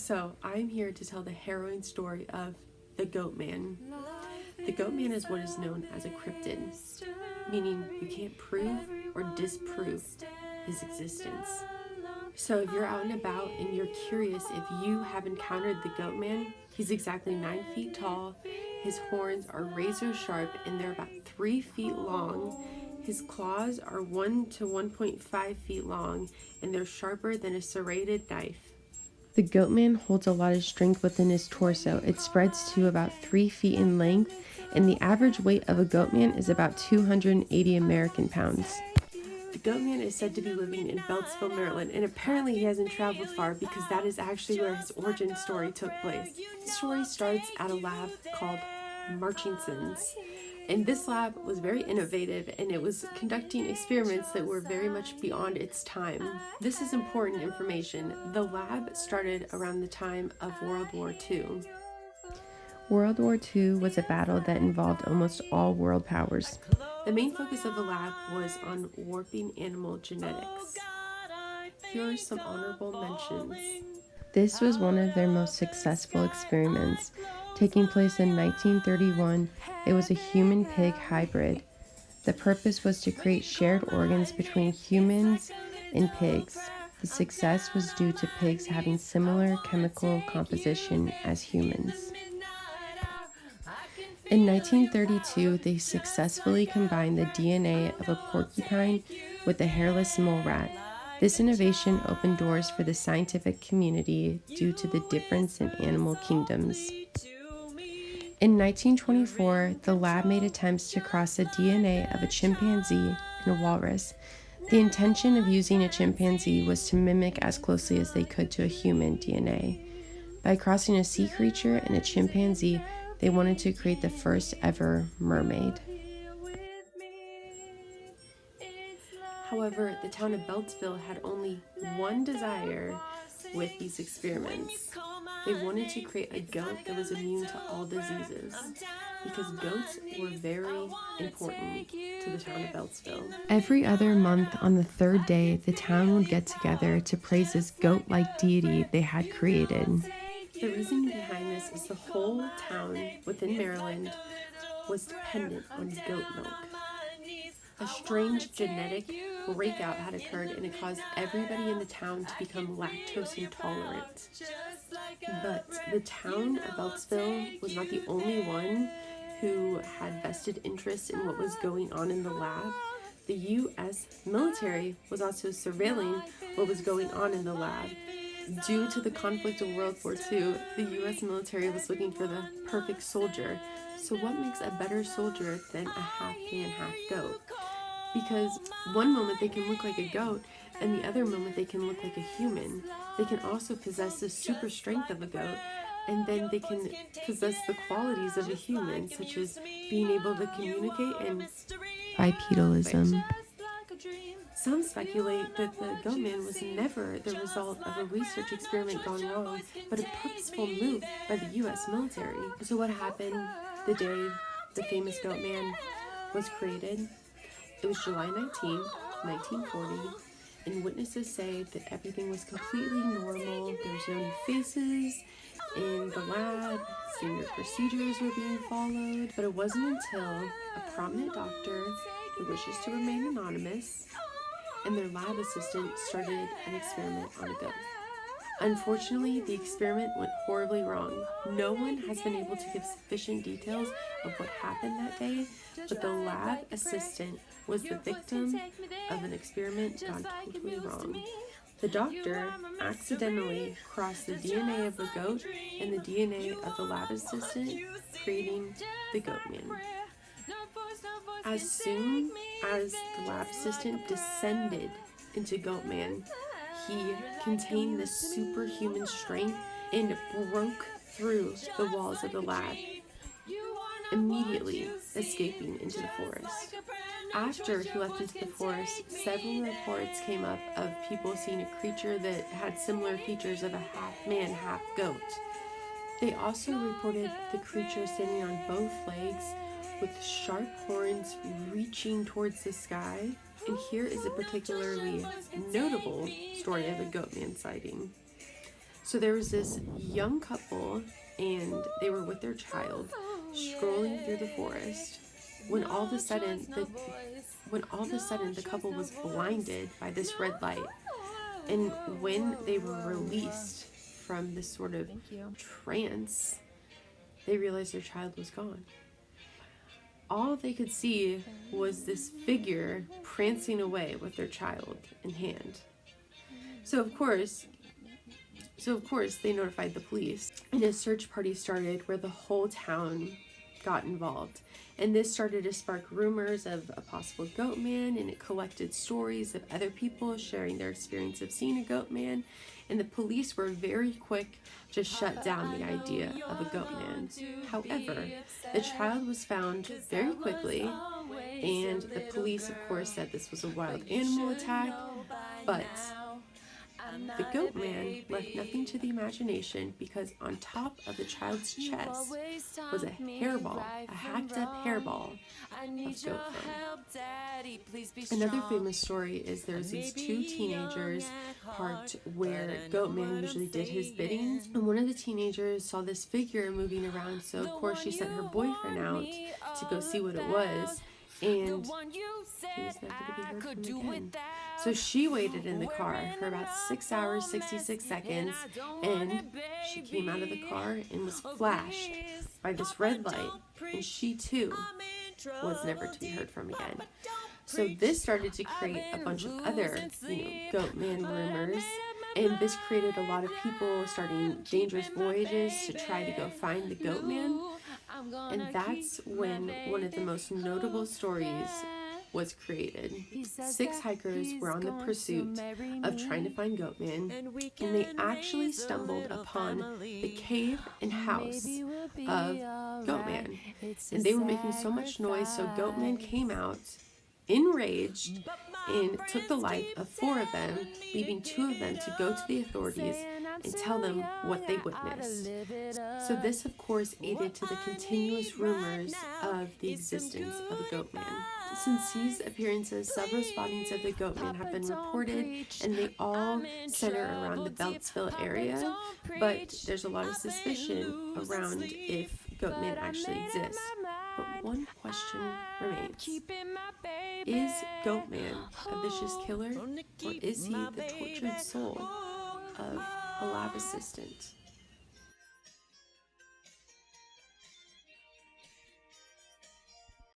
So I'm here to tell the harrowing story of the GoatMan. The GoatMan is what is known as a cryptid, meaning you can't prove or disprove his existence. So if you're out and about and you're curious if you have encountered the GoatMan, he's exactly 9 feet tall. His horns are razor sharp and they're about 3 feet long. His claws are 1 to 1.5 feet long and they're sharper than a serrated knife. The GoatMan holds a lot of strength within his torso. It spreads to about 3 feet in length, and the average weight of a GoatMan is about 280 American pounds. The GoatMan is said to be living in Beltsville, Maryland, and apparently he hasn't traveled far because that is actually where his origin story took place. The story starts at a lab called Marchinson's. And this lab was very innovative and it was conducting experiments that were very much beyond its time. This is important information. The lab started around the time of World War II. World War II was a battle that involved almost all world powers. The main focus of the lab was on warping animal genetics. Here are some honorable mentions. This was one of their most successful experiments. Taking place in 1931, it was a human-pig hybrid. The purpose was to create shared organs between humans and pigs. The success was due to pigs having similar chemical composition as humans. In 1932, they successfully combined the DNA of a porcupine with a hairless mole rat. This innovation opened doors for the scientific community due to the difference in animal kingdoms. In 1924, the lab made attempts to cross the DNA of a chimpanzee and a walrus. The intention of using a chimpanzee was to mimic as closely as they could to a human DNA. By crossing a sea creature and a chimpanzee, they wanted to create the first ever mermaid. However, the town of Beltsville had only one desire with these experiments. They wanted to create a goat that was immune to all diseases, because goats were very important to the town of Beltsville. Every other month on the third day, the town would get together to praise this goat-like deity they had created. The reason behind this is the whole town within Maryland was dependent on goat milk. A strange genetic breakout had occurred and it caused everybody in the town to become lactose intolerant. But the town of Beltsville was not the only one who had vested interest in what was going on in the lab. The U.S. military was also surveilling what was going on in the lab. Due to the conflict of World War II, the U.S. military was looking for the perfect soldier. So what makes a better soldier than a half-man, half-goat? Because one moment they can look like a goat, and the other moment they can look like a human. They can also possess the super strength of a goat, and then they can possess the qualities of a human, such as being able to communicate and bipedalism. Some speculate that the GoatMan was never the result of a research experiment gone wrong, but a purposeful move by the U.S. military. So what happened the day the famous GoatMan was created? It was July 19, 1940, and witnesses say that everything was completely normal. There was no new faces in the lab, standard procedures were being followed, but it wasn't until a prominent doctor who wishes to remain anonymous and their lab assistant started an experiment on a goat. Unfortunately, the experiment went horribly wrong. No one has been able to give sufficient details of what happened that day, but the lab assistant was the victim of an experiment gone totally wrong. The doctor accidentally crossed the DNA of a goat and the DNA of the lab assistant, creating the GoatMan. As soon as the lab assistant descended into GoatMan, he contained this superhuman strength and broke through the walls of the lab, immediately escaping into the forest. After he left into the forest, several reports came up of people seeing a creature that had similar features of a half-man, half-goat. They also reported the creature standing on both legs with sharp horns reaching towards the sky. And here is a particularly notable story of a GoatMan sighting. So there was this young couple, and they were with their child, strolling through the forest, when all of a sudden the couple was blinded by this red light. And when they were released from this sort of trance, they realized their child was gone. All they could see was this figure prancing away with their child in hand. So of course they notified the police, and a search party started where the whole town got involved. And this started to spark rumors of a possible goat man, and it collected stories of other people sharing their experience of seeing a goat man. And the police were very quick to shut down the idea of a goat man. However, the child was found very quickly, and the police, of course, said this was a wild animal attack, but the goat man left nothing to the imagination, because on top of the child's chest was a hairball, a hacked up hairball of goat fur. Another famous story is there's these two teenagers parked where Goatman usually did his bidding, and one of the teenagers saw this figure moving around, so of course she sent her boyfriend out to go see what it was, and he was never to be heard from again. So she waited in the car for about 6 hours, 66 seconds, and she came out of the car and was flashed by this red light, and she too was never to be heard from again. So this started to create a bunch of other, goat man rumors, and this created a lot of people starting dangerous voyages to try to go find the goat man. And that's when one of the most notable stories was created. 6 hikers were on the pursuit of trying to find Goatman, and they actually stumbled upon the cave and house of Goatman. And they were making so much noise, so Goatman came out enraged and took the life of 4 of them, leaving 2 of them to go to the authorities and tell them what they witnessed. So this, of course, aided to the continuous rumors of the existence of a Goatman. Since these appearances, several spottings of the Goatman have been reported, and they all center around the Beltsville area, but there's a lot of suspicion around if Goatman actually exists. But one question remains. Is Goatman a vicious killer, or is he the tortured soul of a lab assistant?